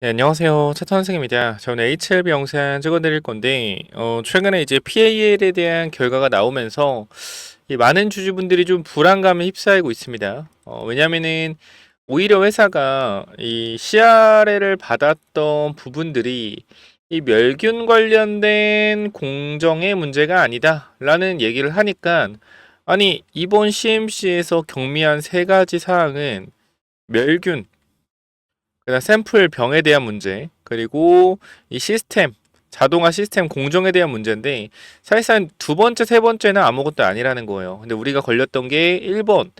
네, 안녕하세요. 차탄 선생입니다. 저는 HLB 영상 찍어드릴 건데, 최근에 이제 PAL에 대한 결과가 나오면서 이 많은 주주분들이 좀 불안감에 휩싸이고 있습니다. 왜냐면은 오히려 회사가 이 CRL을 받았던 부분들이 이 멸균 관련된 공정의 문제가 아니다라는 얘기를 하니까, 아니, 이번 CMC에서 경미한 세 가지 사항은 멸균, 그다음 샘플 병에 대한 문제, 그리고 이 시스템, 자동화 시스템 공정에 대한 문제인데 사실상 두 번째, 세 번째는 아무것도 아니라는 거예요. 근데 우리가 걸렸던 게 1번,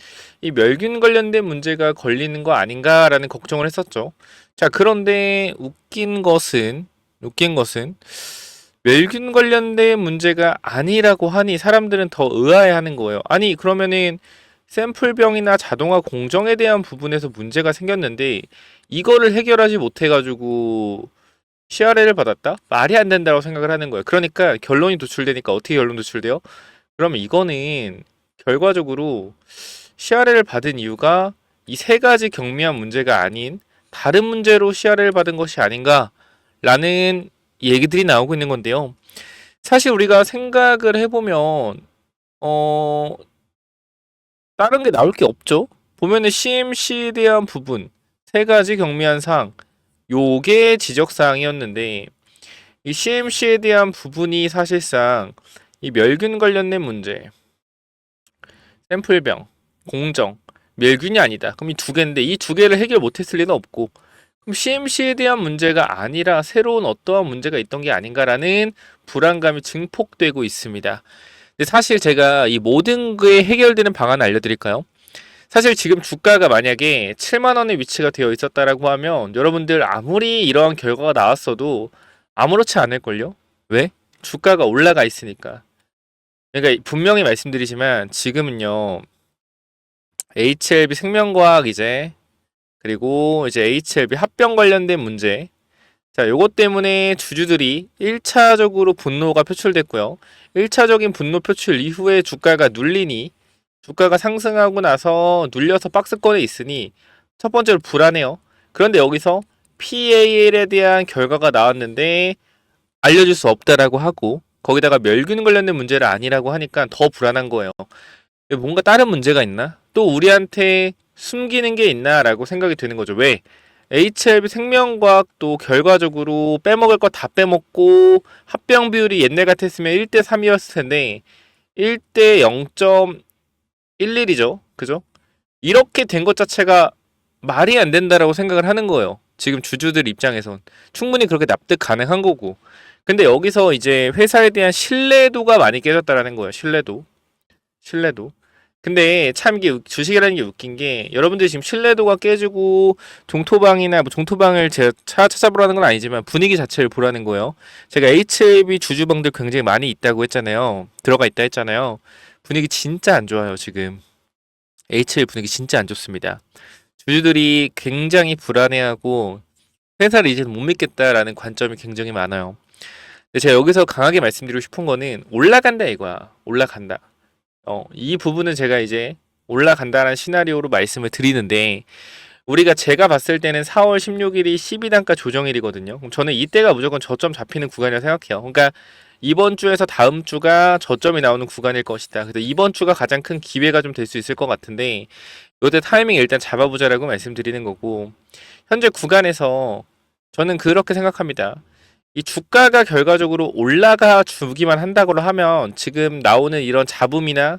이 멸균 관련된 문제가 걸리는 거 아닌가라는 걱정을 했었죠. 자, 그런데 웃긴 것은 멸균 관련된 문제가 아니라고 하니 사람들은 더 의아해하는 거예요. 아니, 그러면은 샘플병이나 자동화 공정에 대한 부분에서 문제가 생겼는데 이거를 해결하지 못해가지고 CRL을 받았다? 말이 안 된다고 생각을 하는 거예요. 그러니까 결론이 도출되니까 어떻게 결론 도출돼요? 그러면 이거는 결과적으로 CRL을 받은 이유가 이 세 가지 경미한 문제가 아닌 다른 문제로 CRL을 받은 것이 아닌가라는 얘기들이 나오고 있는 건데요. 사실 우리가 생각을 해보면 어 다른 게 나올 게 없죠. 보면은 CMC에 대한 부분 세 가지 경미한 사항 요게 지적 사항이었는데 이 CMC에 대한 부분이 사실상 이 멸균 관련된 문제, 샘플병, 공정, 멸균이 아니다. 그럼 이 두 개인데 이 두 개를 해결 못했을 리는 없고 그럼 CMC에 대한 문제가 아니라 새로운 어떠한 문제가 있던 게 아닌가라는 불안감이 증폭되고 있습니다. 근데 사실 제가 이 모든 게 해결되는 방안을 알려드릴까요? 사실 지금 주가가 만약에 7만 원의 위치가 되어 있었다라고 하면 여러분들 아무리 이러한 결과가 나왔어도 아무렇지 않을걸요? 왜? 주가가 올라가 있으니까. 그러니까 분명히 말씀드리지만 지금은요. HLB 생명과학 이제 그리고 이제 HLB 합병 관련된 문제. 자, 요것 때문에 주주들이 1차적으로 분노가 표출됐고요. 1차적인 분노 표출 이후에 주가가 눌리니 주가가 상승하고 나서 눌려서 박스권에 있으니 첫 번째로 불안해요. 그런데 여기서 PAL에 대한 결과가 나왔는데 알려줄 수 없다라고 하고 거기다가 멸균 관련된 문제를 아니라고 하니까 더 불안한 거예요. 뭔가 다른 문제가 있나? 또 우리한테 숨기는 게 있나라고 생각이 드는 거죠. 왜? HLB 생명과학도 결과적으로 빼먹을 거 다 빼먹고 합병 비율이 옛날 같았으면 1대 3이었을 텐데 1대 0.11이죠. 그죠? 이렇게 된 것 자체가 말이 안 된다라고 생각을 하는 거예요. 지금 주주들 입장에선 충분히 그렇게 납득 가능한 거고. 근데 여기서 이제 회사에 대한 신뢰도가 많이 깨졌다라는 거예요. 신뢰도. 근데 참 이게 주식이라는 게 웃긴 게 여러분들이 지금 신뢰도가 깨지고 종토방이나 뭐 종토방을 제가 찾아보라는 건 아니지만 분위기 자체를 보라는 거예요. 제가 HLB 주주방들 굉장히 많이 있다고 했잖아요. 들어가 있다 했잖아요. 분위기 진짜 안 좋아요, 지금. HL 분위기 진짜 안 좋습니다. 주주들이 굉장히 불안해하고 회사를 이제 못 믿겠다라는 관점이 굉장히 많아요. 근데 제가 여기서 강하게 말씀드리고 싶은 거는 올라간다 이거야. 올라간다. 이 부분은 제가 이제 올라간다는 시나리오로 말씀을 드리는데 우리가 제가 봤을 때는 4월 16일이 12단가 조정일이거든요. 그럼 저는 이때가 무조건 저점 잡히는 구간이라고 생각해요. 그러니까 이번 주에서 다음 주가 저점이 나오는 구간일 것이다. 그래서 이번 주가 가장 큰 기회가 좀 될 수 있을 것 같은데 이때 타이밍 일단 잡아보자라고 말씀드리는 거고 현재 구간에서 저는 그렇게 생각합니다. 이 주가가 결과적으로 올라가 주기만 한다고 하면 지금 나오는 이런 잡음이나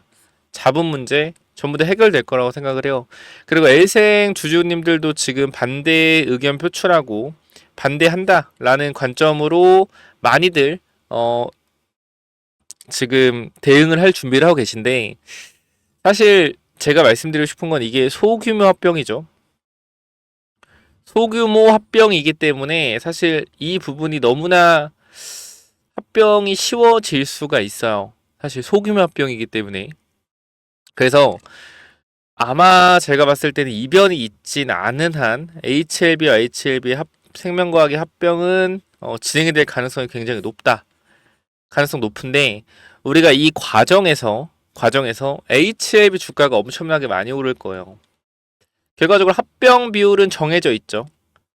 잡음 문제 전부 다 해결될 거라고 생각을 해요. 그리고 엘생 주주님들도 지금 반대 의견 표출하고 반대한다라는 관점으로 많이들 지금 대응을 할 준비를 하고 계신데 사실 제가 말씀드리고 싶은 건 이게 소규모 합병이죠. 소규모 합병이기 때문에 사실 이 부분이 너무나 합병이 쉬워질 수가 있어요. 사실 소규모 합병이기 때문에. 그래서 아마 제가 봤을 때는 이변이 있진 않은 한 HLB와 HLB 생명과학의 합병은 진행이 될 가능성이 굉장히 높다. 가능성 높은데 우리가 이 과정에서 HLB 주가가 엄청나게 많이 오를 거예요. 결과적으로 합병 비율은 정해져 있죠.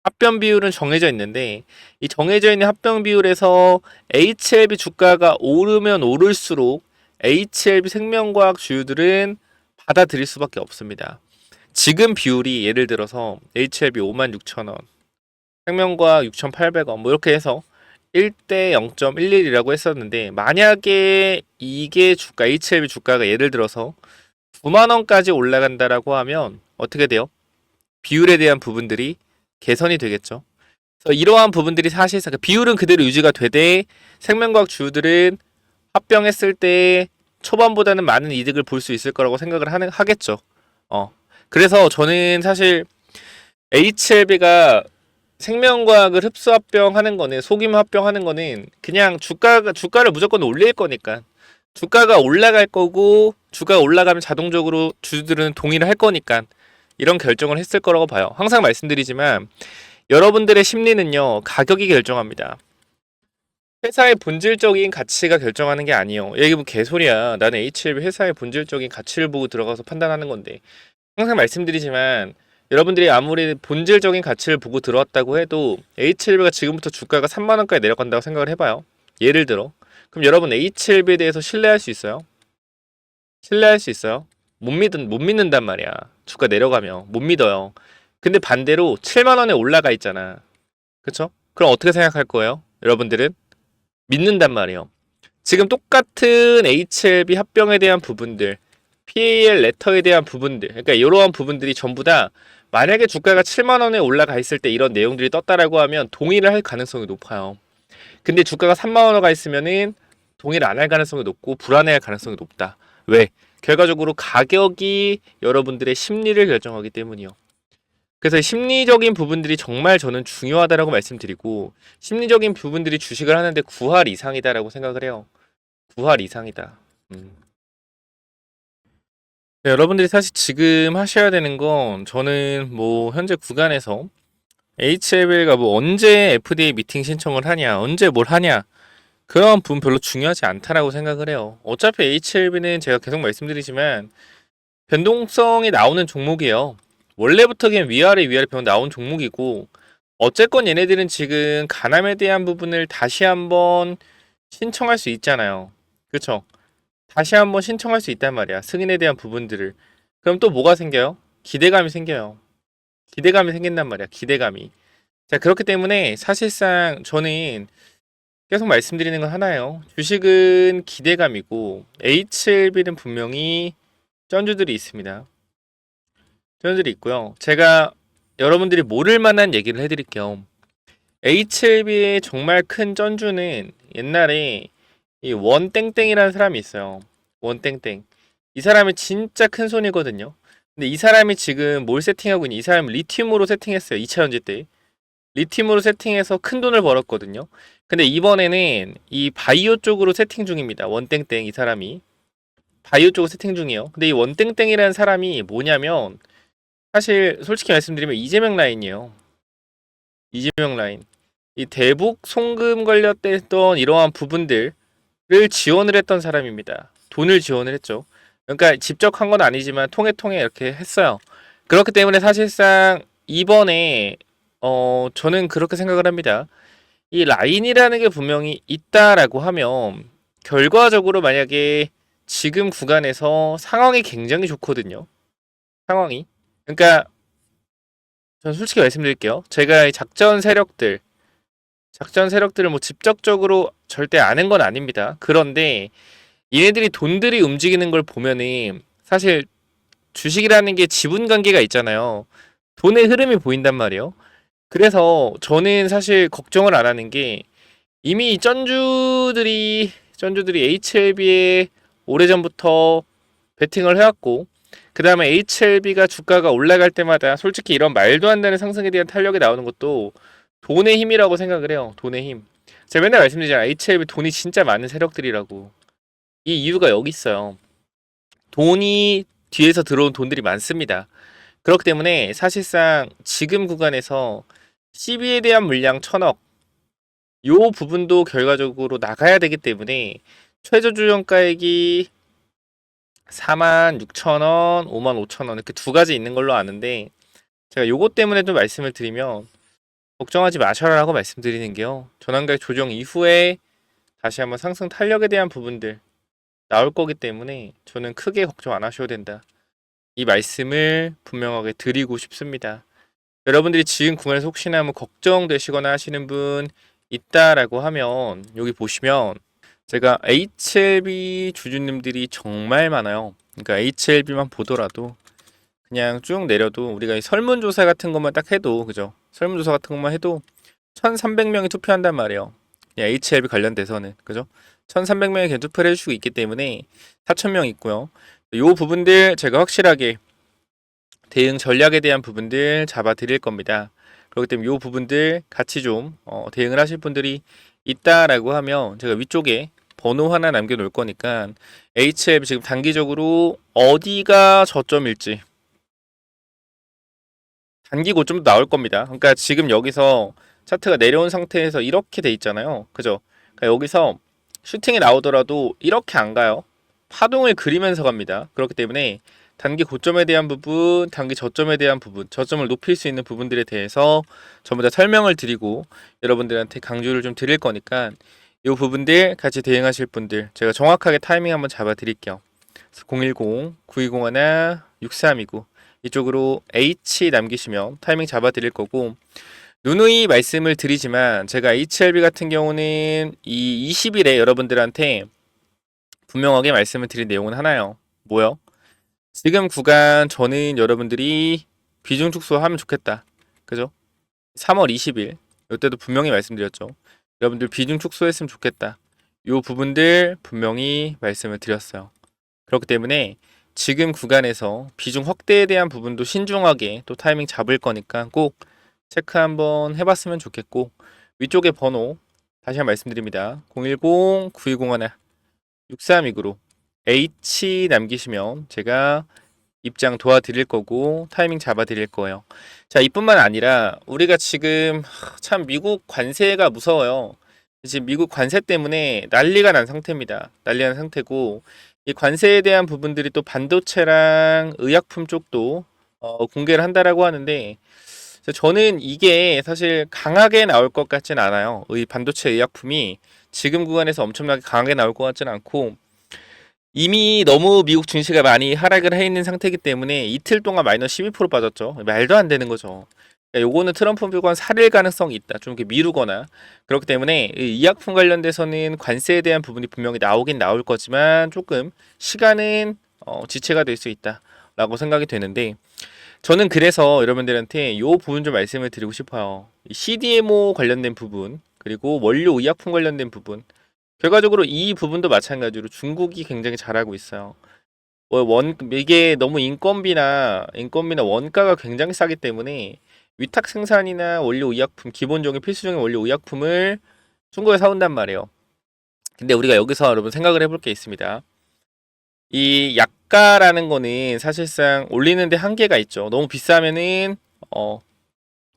합병 비율은 정해져 있는데 이 정해져 있는 합병 비율에서 HLB 주가가 오르면 오를수록 HLB 생명과학 주주들은 받아들일 수밖에 없습니다. 지금 비율이 예를 들어서 HLB 56,000원, 생명과학 6,800원 뭐 이렇게 해서 1대 0.11이라고 했었는데 만약에 이게 주가 HLB 주가가 예를 들어서 9만 원까지 올라간다라고 하면 어떻게 돼요? 비율에 대한 부분들이 개선이 되겠죠. 그래서 이러한 부분들이 사실상 그 비율은 그대로 유지가 되되 생명과학 주주들은 합병했을 때 초반보다는 많은 이득을 볼 수 있을 거라고 생각을 하겠죠. 그래서 저는 사실 HLB가 생명과학을 흡수 합병하는 거는 속임 합병하는 거는 그냥 주가를 무조건 올릴 거니까 주가가 올라갈 거고 주가가 올라가면 자동적으로 주주들은 동의를 할 거니까 이런 결정을 했을 거라고 봐요. 항상 말씀드리지만 여러분들의 심리는요 가격이 결정합니다. 회사의 본질적인 가치가 결정하는 게 아니에요. 이게 뭐 개소리야. 나는 HLB 회사의 본질적인 가치를 보고 들어가서 판단하는 건데 항상 말씀드리지만 여러분들이 아무리 본질적인 가치를 보고 들어왔다고 해도 HLB가 지금부터 주가가 3만 원까지 내려간다고 생각을 해봐요. 예를 들어. 그럼 여러분 HLB에 대해서 신뢰할 수 있어요? 신뢰할 수 있어요? 못 믿는단 말이야. 주가 내려가면 못 믿어요. 근데 반대로 7만 원에 올라가 있잖아. 그쵸? 그럼 어떻게 생각할 거예요? 여러분들은 믿는단 말이에요. 지금 똑같은 HLB 합병에 대한 부분들, PAL 레터에 대한 부분들, 그러니까 이러한 부분들이 전부 다 만약에 주가가 7만 원에 올라가 있을 때 이런 내용들이 떴다라고 하면 동의를 할 가능성이 높아요. 근데 주가가 3만 원에 가 있으면은 동의를 안 할 가능성이 높고 불안해할 가능성이 높다. 왜? 결과적으로 가격이 여러분들의 심리를 결정하기 때문이요. 그래서 심리적인 부분들이 정말 저는 중요하다라고 말씀드리고 심리적인 부분들이 주식을 하는데 9할 이상이다라고 생각을 해요. 9할 이상이다. 네, 여러분들이 사실 지금 하셔야 되는 건 저는 뭐 현재 구간에서 HLB가 뭐 언제 FDA 미팅 신청을 하냐, 언제 뭘 하냐 그런 부분 별로 중요하지 않다라고 생각을 해요. 어차피 HLB는 제가 계속 말씀드리지만 변동성이 나오는 종목이에요. 원래부터 그냥 위아래 병 나온 종목이고 어쨌건 얘네들은 지금 가남에 대한 부분을 다시 한번 신청할 수 있잖아요. 그쵸? 다시 한번 신청할 수 있단 말이야. 승인에 대한 부분들을. 그럼 또 뭐가 생겨요? 기대감이 생겨요. 기대감이 생긴단 말이야. 기대감이. 자, 그렇기 때문에 사실상 저는 계속 말씀드리는 건 하나예요. 주식은 기대감이고 HLB는 분명히 쩐주들이 있습니다. 쩐주들이 있고요. 제가 여러분들이 모를 만한 얘기를 해드릴게요. HLB의 정말 큰 쩐주는 옛날에 이 원땡땡이라는 사람이 있어요. 원땡땡. 이 사람이 진짜 큰 손이거든요. 근데 이 사람이 지금 뭘 세팅하고 있니? 이 사람은 리튬으로 세팅했어요. 2차 전지 때. 리튬으로 세팅해서 큰 돈을 벌었거든요. 근데 이번에는 이 바이오 쪽으로 세팅 중입니다. 원땡땡 이 사람이. 바이오 쪽으로 세팅 중이에요. 근데 이 원땡땡이라는 사람이 뭐냐면 사실 솔직히 말씀드리면 이재명 라인이에요. 이재명 라인. 이 대북 송금 관련됐던 이러한 부분들을 지원을 했던 사람입니다. 돈을 지원을 했죠. 그러니까 직접 한 건 아니지만 통해 이렇게 했어요. 그렇기 때문에 사실상 이번에 저는 그렇게 생각을 합니다. 이 라인이라는 게 분명히 있다라고 하면 결과적으로 만약에 지금 구간에서 상황이 굉장히 좋거든요. 상황이. 그러니까 전 솔직히 말씀드릴게요. 제가 이 작전 세력들을 뭐 직접적으로 절대 아는 건 아닙니다. 그런데 얘네들이 돈들이 움직이는 걸 보면은 사실 주식이라는 게 지분 관계가 있잖아요. 돈의 흐름이 보인단 말이에요. 그래서 저는 사실 걱정을 안 하는 게 이미 쩐주들이 HLB에 오래전부터 베팅을 해왔고 그 다음에 HLB가 주가가 올라갈 때마다 솔직히 이런 말도 안 되는 상승에 대한 탄력이 나오는 것도 돈의 힘이라고 생각을 해요. 돈의 힘. 제가 맨날 말씀드리잖아요. HLB 돈이 진짜 많은 세력들이라고. 이 이유가 여기 있어요. 돈이 뒤에서 들어온 돈들이 많습니다. 그렇기 때문에 사실상 지금 구간에서 CB에 대한 물량 1000억 요 부분도 결과적으로 나가야 되기 때문에 최저 주정가액이 46,000원, 55,000원 이렇게 두 가지 있는 걸로 아는데 제가 요것 때문에 좀 말씀을 드리면 걱정하지 마셔라라고 말씀드리는 게요. 전환가격 조정 이후에 다시 한번 상승 탄력에 대한 부분들 나올 거기 때문에 저는 크게 걱정 안 하셔도 된다. 이 말씀을 분명하게 드리고 싶습니다. 여러분들이 지금 구간에서 혹시나 뭐 걱정되시거나 하시는 분 있다라고 하면 여기 보시면 제가 HLB 주주님들이 정말 많아요. 그러니까 HLB만 보더라도 그냥 쭉 내려도 우리가 이 설문조사 같은 것만 딱 해도 그죠? 설문조사 같은 것만 해도 1,300명이 투표한단 말이에요. HLB 관련돼서는 그죠? 1,300명이 투표를 해주고 있기 때문에 4,000명 있고요. 이 부분들 제가 확실하게 대응 전략에 대한 부분들 잡아 드릴 겁니다. 그렇기 때문에 이 부분들 같이 좀 대응을 하실 분들이 있다라고 하면 제가 위쪽에 번호 하나 남겨 놓을 거니까 HLB 지금 단기적으로 어디가 저점일지 단기 고점도 나올 겁니다. 그러니까 지금 여기서 차트가 내려온 상태에서 이렇게 돼 있잖아요. 그죠? 그러니까 여기서 슈팅이 나오더라도 이렇게 안 가요. 파동을 그리면서 갑니다. 그렇기 때문에 단기 고점에 대한 부분, 단기 저점에 대한 부분, 저점을 높일 수 있는 부분들에 대해서 전부 다 설명을 드리고 여러분들한테 강조를 좀 드릴 거니까 이 부분들 같이 대응하실 분들 제가 정확하게 타이밍 한번 잡아 드릴게요. 010-9201-6329 이쪽으로 H 남기시면 타이밍 잡아 드릴 거고 누누이 말씀을 드리지만 제가 HLB 같은 경우는 이 20일에 여러분들한테 분명하게 말씀을 드린 내용은 하나요. 뭐요? 지금 구간 저는 여러분들이 비중 축소하면 좋겠다. 그죠? 3월 20일 이때도 분명히 말씀드렸죠. 여러분들 비중 축소했으면 좋겠다. 이 부분들 분명히 말씀을 드렸어요. 그렇기 때문에 지금 구간에서 비중 확대에 대한 부분도 신중하게 또 타이밍 잡을 거니까 꼭 체크 한번 해봤으면 좋겠고 위쪽에 번호 다시 한번 말씀드립니다. 010-9201-6329로 H 남기시면 제가 입장 도와드릴 거고 타이밍 잡아드릴 거예요. 자, 이뿐만 아니라 우리가 지금 참 미국 관세가 무서워요. 지금 미국 관세 때문에 난리가 난 상태입니다. 난리가 난 상태고 이 관세에 대한 부분들이 또 반도체랑 의약품 쪽도 공개를 한다라고 하는데 저는 이게 사실 강하게 나올 것 같진 않아요. 이 반도체 의약품이 지금 구간에서 엄청나게 강하게 나올 것 같진 않고 이미 너무 미국 증시가 많이 하락을 해 있는 상태이기 때문에 이틀 동안 마이너스 12% 빠졌죠. 말도 안 되는 거죠. 그러니까 요거는 트럼프 비관 살릴 가능성이 있다. 좀 이렇게 미루거나 그렇기 때문에 이 의약품 관련돼서는 관세에 대한 부분이 분명히 나오긴 나올 거지만 조금 시간은 지체가 될 수 있다라고 생각이 되는데 저는 그래서 여러분들한테 요 부분 좀 말씀을 드리고 싶어요. CDMO 관련된 부분 그리고 원료 의약품 관련된 부분 결과적으로 이 부분도 마찬가지로 중국이 굉장히 잘하고 있어요. 이게 너무 인건비나 원가가 굉장히 싸기 때문에 위탁 생산이나 원료 의약품, 기본적인 필수적인 원료 의약품을 중국에 사온단 말이에요. 근데 우리가 여기서 여러분 생각을 해볼 게 있습니다. 이 약가라는 거는 사실상 올리는데 한계가 있죠. 너무 비싸면은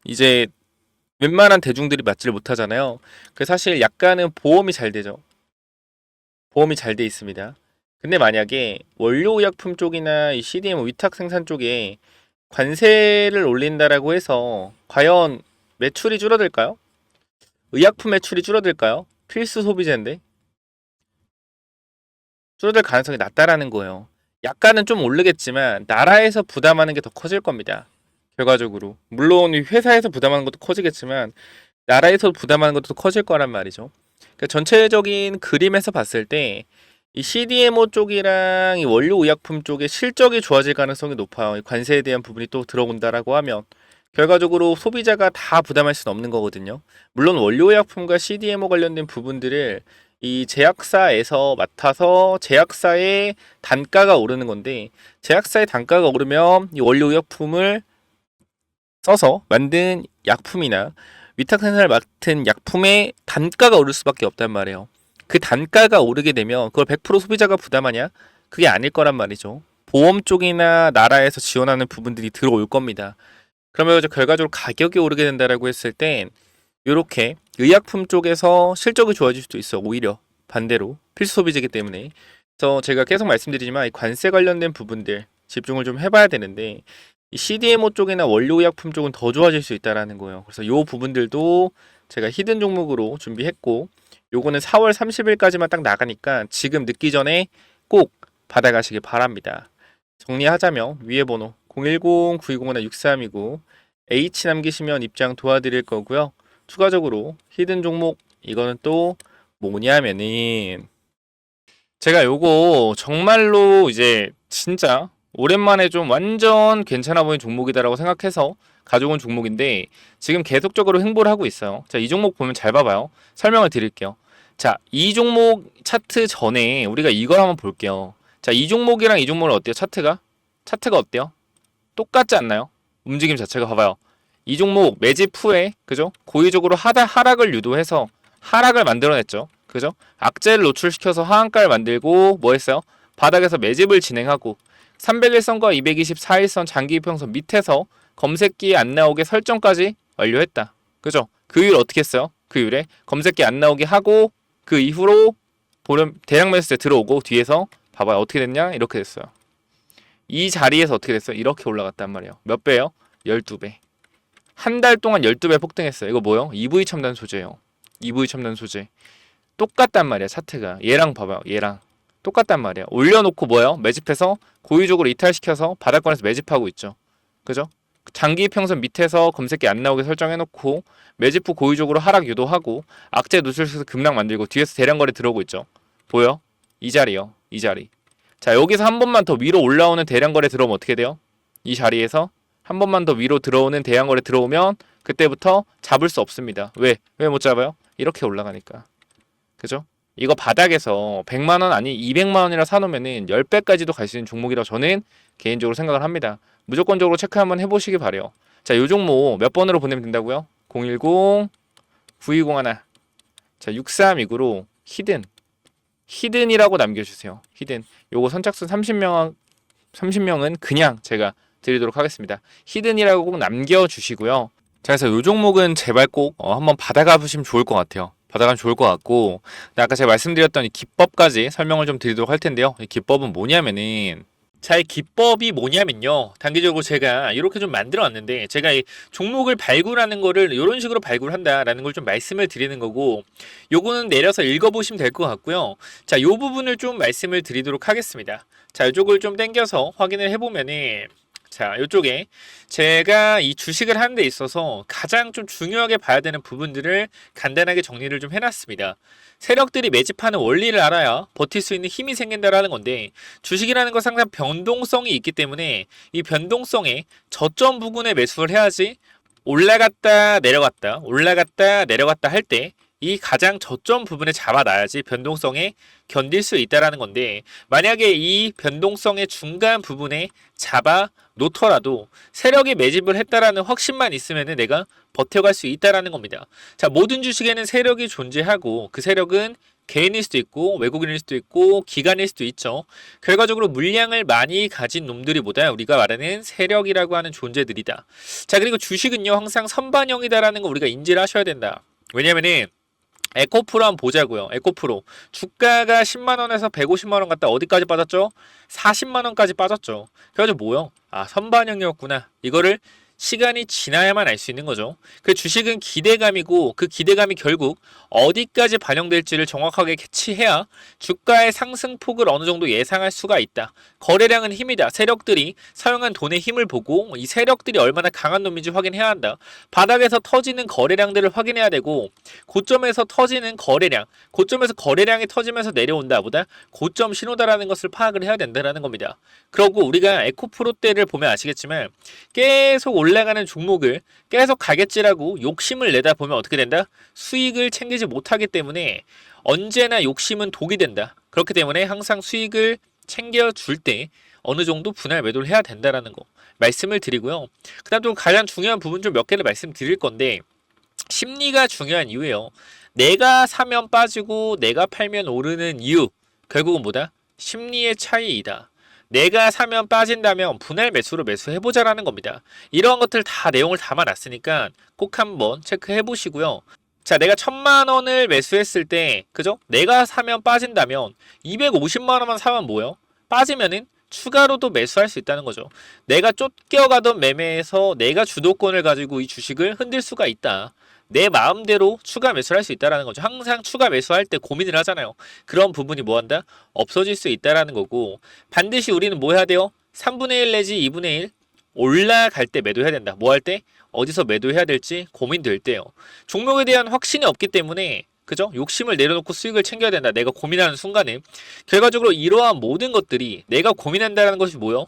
이제 웬만한 대중들이 맞지를 못하잖아요. 그 사실 약가는 보험이 잘 되죠. 보험이 잘 돼 있습니다. 근데 만약에 원료의약품 쪽이나 이 CDM 위탁 생산 쪽에 관세를 올린다라고 해서 과연 매출이 줄어들까요? 의약품 매출이 줄어들까요? 필수 소비재인데 줄어들 가능성이 낮다라는 거예요. 약간은 좀 오르겠지만 나라에서 부담하는 게 더 커질 겁니다. 결과적으로 물론 회사에서 부담하는 것도 커지겠지만 나라에서 부담하는 것도 커질 거란 말이죠. 그러니까 전체적인 그림에서 봤을 때 이 CDMO 쪽이랑 이 원료 의약품 쪽의 실적이 좋아질 가능성이 높아요. 이 관세에 대한 부분이 또 들어온다라고 하면 결과적으로 소비자가 다 부담할 수는 없는 거거든요. 물론 원료 의약품과 CDMO 관련된 부분들을 이 제약사에서 맡아서 제약사의 단가가 오르는 건데 제약사의 단가가 오르면 이 원료 의약품을 써서 만든 약품이나 위탁 생산을 맡은 약품의 단가가 오를 수밖에 없단 말이에요. 그 단가가 오르게 되면 그걸 100% 소비자가 부담하냐? 그게 아닐 거란 말이죠. 보험 쪽이나 나라에서 지원하는 부분들이 들어올 겁니다. 그러면 이제 결과적으로 가격이 오르게 된다라고 했을 땐 이렇게 의약품 쪽에서 실적이 좋아질 수도 있어. 오히려 반대로 필수 소비재이기 때문에. 그래서 제가 계속 말씀드리지만 이 관세 관련된 부분들 집중을 좀 해봐야 되는데 이 CDMO 쪽이나 원료의약품 쪽은 더 좋아질 수 있다라는 거예요. 그래서 요 부분들도 제가 히든 종목으로 준비했고, 요거는 4월 30일까지만 딱 나가니까 지금 늦기 전에 꼭 받아가시길 바랍니다. 정리하자면 위에 번호 010-9201-6329 H 남기시면 입장 도와드릴 거고요. 추가적으로 히든 종목 이거는 또 뭐냐면은 제가 요거 정말로 이제 진짜 오랜만에 좀 완전 괜찮아 보이는 종목이다라고 생각해서 가져온 종목인데 지금 계속적으로 횡보를 하고 있어요. 자, 이 종목 보면 잘 봐봐요. 설명을 드릴게요. 자, 이 종목 차트 전에 우리가 이걸 한번 볼게요. 자, 이 종목이랑 이 종목은 어때요? 차트가 어때요? 똑같지 않나요? 움직임 자체가 봐봐요. 이 종목 매집 후에 그죠? 고의적으로 하락을 유도해서 하락을 만들어냈죠. 그죠? 악재를 노출시켜서 하한가를 만들고 뭐 했어요? 바닥에서 매집을 진행하고 301선과 224일선 장기이평선 밑에서 검색기에 안 나오게 설정까지 완료했다. 그죠? 그 이후에 어떻게 했어요? 그 이후에 검색기 안 나오게 하고 그 이후로 보름 대량 매수세 들어오고 뒤에서 봐봐요. 어떻게 됐냐? 이렇게 됐어요. 이 자리에서 어떻게 됐어요? 이렇게 올라갔단 말이에요. 몇 배요? 12배. 한 달 동안 12배 폭등했어요. 이거 뭐요? EV 첨단 소재예요. EV 첨단 소재. 똑같단 말이야, 차트가. 얘랑 봐봐요. 얘랑. 똑같단 말이야. 올려놓고 뭐예요? 매집해서 고의적으로 이탈시켜서 바닥권에서 매집하고 있죠. 그죠? 장기 평선 밑에서 검색기 안 나오게 설정해놓고 매집 후 고의적으로 하락 유도하고 악재 노출시켜서 급락 만들고 뒤에서 대량 거래 들어오고 있죠. 보여? 이 자리요. 이 자리. 자, 여기서 한 번만 더 위로 올라오는 대량 거래 들어오면 어떻게 돼요? 이 자리에서 한 번만 더 위로 들어오는 대량 거래 들어오면 그때부터 잡을 수 없습니다. 왜? 왜 못 잡아요? 이렇게 올라가니까. 그죠? 이거 바닥에서 100만원 아니 200만원이라 사놓으면은 10배까지도 갈 수 있는 종목이라고 저는 개인적으로 생각을 합니다. 무조건적으로 체크 한번 해보시기 바래요. 자, 요 종목 몇 번으로 보내면 된다고요? 010-9201 자, 6329로 히든이라고 남겨주세요. 히든. 요거 선착순 30명은 그냥 제가 드리도록 하겠습니다. 히든이라고 꼭 남겨주시고요. 자, 그래서 요 종목은 제발 꼭 한번 받아가 보시면 좋을 것 같아요. 받아가면 좋을 것 같고, 아까 제가 말씀드렸던 이 기법까지 설명을 좀 드리도록 할 텐데요. 이 기법은 뭐냐면은, 자, 이 기법이 뭐냐면요. 단기적으로 제가 이렇게 좀 만들어 왔는데, 제가 이 종목을 발굴하는 거를 이런 식으로 발굴한다라는 걸 좀 말씀을 드리는 거고, 요거는 내려서 읽어보시면 될 것 같고요. 자, 요 부분을 좀 말씀을 드리도록 하겠습니다. 자, 이쪽을 좀 당겨서 확인을 해보면은, 자, 이쪽에 제가 이 주식을 하는 데 있어서 가장 좀 중요하게 봐야 되는 부분들을 간단하게 정리를 좀 해놨습니다. 세력들이 매집하는 원리를 알아야 버틸 수 있는 힘이 생긴다라는 건데 주식이라는 건 항상 변동성이 있기 때문에 이 변동성에 저점 부근에 매수를 해야지 올라갔다 내려갔다 할 때 이 가장 저점 부분에 잡아놔야지 변동성에 견딜 수 있다라는 건데 만약에 이 변동성의 중간 부분에 잡아 놓더라도 세력이 매집을 했다라는 확신만 있으면은 내가 버텨갈 수 있다라는 겁니다. 자, 모든 주식에는 세력이 존재하고 그 세력은 개인일 수도 있고 외국인일 수도 있고 기관일 수도 있죠. 결과적으로 물량을 많이 가진 놈들이 보다 우리가 말하는 세력이라고 하는 존재들이다. 자, 그리고 주식은요 항상 선반영이다라는 거 우리가 인지를 하셔야 된다. 왜냐면은 에코프로 한번 보자고요. 에코프로 주가가 10만원에서 150만원 갔다 어디까지 빠졌죠? 40만원까지 빠졌죠. 그래가지고 뭐요? 아, 선반영이었구나. 이거를 시간이 지나야만 알 수 있는 거죠. 그 주식은 기대감이고 그 기대감이 결국 어디까지 반영될지를 정확하게 캐치해야 주가의 상승폭을 어느 정도 예상할 수가 있다. 거래량은 힘이다. 세력들이 사용한 돈의 힘을 보고 이 세력들이 얼마나 강한 놈인지 확인해야 한다. 바닥에서 터지는 거래량들을 확인해야 되고 고점에서 터지는 거래량, 고점에서 거래량이 터지면서 내려온다 보다 고점 신호다라는 것을 파악을 해야 된다는 겁니다. 그리고 우리가 에코프로 때를 보면 아시겠지만 계속 올라가는 종목을 계속 가겠지라고 욕심을 내다 보면 어떻게 된다? 수익을 챙기지 못하기 때문에 언제나 욕심은 독이 된다. 그렇기 때문에 항상 수익을 챙겨줄 때 어느 정도 분할 매도를 해야 된다라는 거 말씀을 드리고요. 그 다음 또 가장 중요한 부분 좀 몇 개를 말씀드릴 건데 심리가 중요한 이유예요. 내가 사면 빠지고 내가 팔면 오르는 이유 결국은 뭐다? 심리의 차이이다. 내가 사면 빠진다면 분할 매수로 매수해보자라는 겁니다. 이런 것들 다 내용을 담아놨으니까 꼭 한번 체크해 보시고요. 자, 내가 1000만원을 매수했을 때 그죠? 내가 사면 빠진다면 250만원만 사면 뭐예요? 빠지면은 추가로도 매수할 수 있다는 거죠. 내가 쫓겨가던 매매에서 내가 주도권을 가지고 이 주식을 흔들 수가 있다. 내 마음대로 추가 매수를 할 수 있다는 거죠. 항상 추가 매수할 때 고민을 하잖아요. 그런 부분이 뭐 한다? 없어질 수 있다는 거고, 반드시 우리는 뭐 해야 돼요? 3분의 1 내지 2분의 1 올라갈 때 매도해야 된다. 뭐 할 때? 어디서 매도해야 될지 고민될 때요. 종목에 대한 확신이 없기 때문에, 그죠? 욕심을 내려놓고 수익을 챙겨야 된다. 내가 고민하는 순간에. 결과적으로 이러한 모든 것들이 내가 고민한다는 것이 뭐요?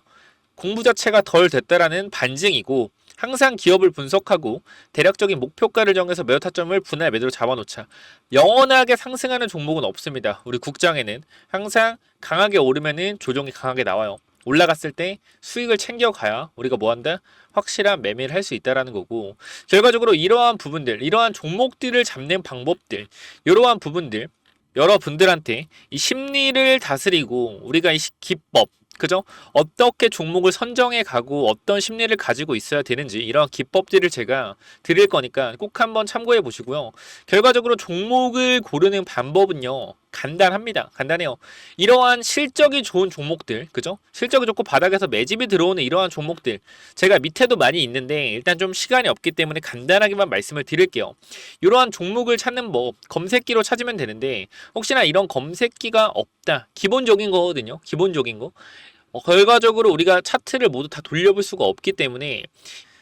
공부 자체가 덜 됐다라는 반증이고, 항상 기업을 분석하고 대략적인 목표가를 정해서 매도 타점을 분할 매도로 잡아놓자. 영원하게 상승하는 종목은 없습니다. 우리 국장에는 항상 강하게 오르면은 조정이 강하게 나와요. 올라갔을 때 수익을 챙겨가야 우리가 뭐한다? 확실한 매매를 할 수 있다라는 거고, 결과적으로 이러한 부분들, 이러한 종목들을 잡는 방법들, 이러한 부분들, 여러분들한테 이 심리를 다스리고 우리가 이 기법, 그죠? 어떻게 종목을 선정해 가고 어떤 심리를 가지고 있어야 되는지, 이런 기법들을 제가 드릴 거니까 꼭 한번 참고해 보시고요. 결과적으로 종목을 고르는 방법은요, 간단합니다. 간단해요. 이러한 실적이 좋은 종목들, 그죠? 실적이 좋고 바닥에서 매집이 들어오는 이러한 종목들, 제가 밑에도 많이 있는데 일단 좀 시간이 없기 때문에 간단하게만 말씀을 드릴게요. 이러한 종목을 찾는 법, 검색기로 찾으면 되는데, 혹시나 이런 검색기가 없다, 기본적인 거거든요. 기본적인 거. 결과적으로 우리가 차트를 모두 다 돌려볼 수가 없기 때문에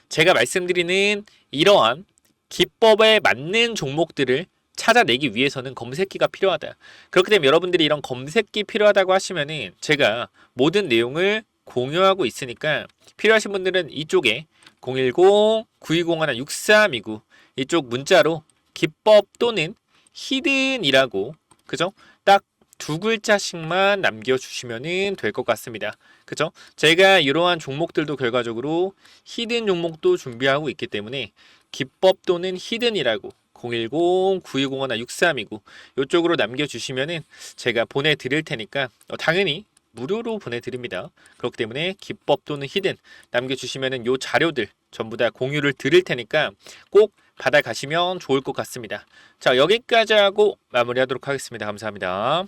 제가 말씀드리는 이러한 기법에 맞는 종목들을 찾아내기 위해서는 검색기가 필요하다. 그렇기 때문에 여러분들이 이런 검색기 필요하다고 하시면은 제가 모든 내용을 공유하고 있으니까, 필요하신 분들은 이쪽에 010-9201-6329 이쪽 문자로 기법 또는 히든이라고, 그죠? 딱 두 글자씩만 남겨주시면 될 것 같습니다. 그죠? 제가 이러한 종목들도 결과적으로 히든 종목도 준비하고 있기 때문에 기법 또는 히든이라고 010-9201-6329 이쪽으로 남겨주시면은 제가 보내드릴 테니까, 당연히 무료로 보내드립니다. 그렇기 때문에 기법 또는 히든 남겨주시면은 요 자료들 전부 다 공유를 드릴 테니까 꼭 받아가시면 좋을 것 같습니다. 자, 여기까지 하고 마무리하도록 하겠습니다. 감사합니다.